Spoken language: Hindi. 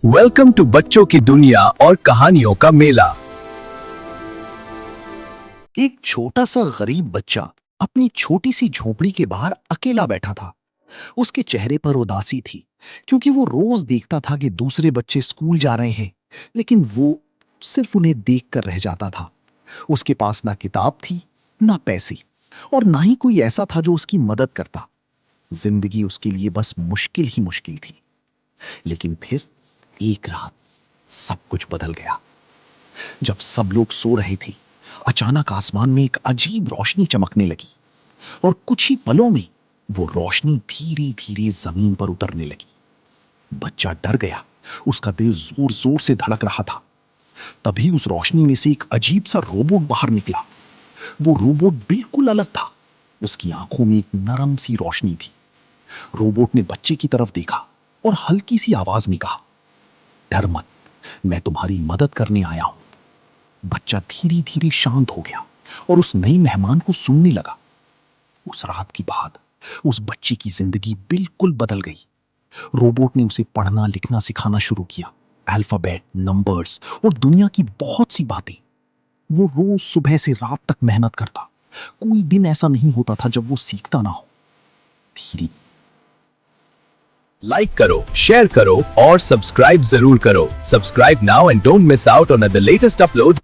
वेलकम टू बच्चों की दुनिया और कहानियों का मेला। एक छोटा सा गरीब बच्चा अपनी छोटी सी झोपड़ी के बाहर अकेला बैठा था। उसके चेहरे पर उदासी थी, क्योंकि वो रोज देखता था कि दूसरे बच्चे स्कूल जा रहे हैं, लेकिन वो सिर्फ उन्हें देखकर रह जाता था। उसके पास ना किताब थी, ना पैसे, और ना ही कोई ऐसा था जो उसकी मदद करता। जिंदगी उसके लिए बस मुश्किल ही मुश्किल थी। लेकिन फिर एक रात सब कुछ बदल गया। जब सब लोग सो रहे थे, अचानक आसमान में एक अजीब रोशनी चमकने लगी, और कुछ ही पलों में वो रोशनी धीरे धीरे जमीन पर उतरने लगी। बच्चा डर गया, उसका दिल जोर जोर से धड़क रहा था। तभी उस रोशनी में से एक अजीब सा रोबोट बाहर निकला। वो रोबोट बिल्कुल अलग था। उसकी आंखों में एक नरम सी रोशनी थी। रोबोट ने बच्चे की तरफ देखा और हल्की सी आवाज में कहा, डर मत, मैं तुम्हारी मदद करने आया हूं। बच्चा धीरे धीरे शांत हो गया और उस नए मेहमान को सुनने लगा। उस रात के बाद उस बच्चे की जिंदगी बिल्कुल बदल गई। रोबोट ने उसे पढ़ना लिखना सिखाना शुरू किया, अल्फाबेट, नंबर्स और दुनिया की बहुत सी बातें। वो रोज सुबह से रात तक मेहनत करता। कोई दिन ऐसा नहीं होता था जब वो सीखता ना हो। धीरे लाइक करो, शेयर करो और सब्सक्राइब जरूर करो। Subscribe now and don't miss out on the latest upload.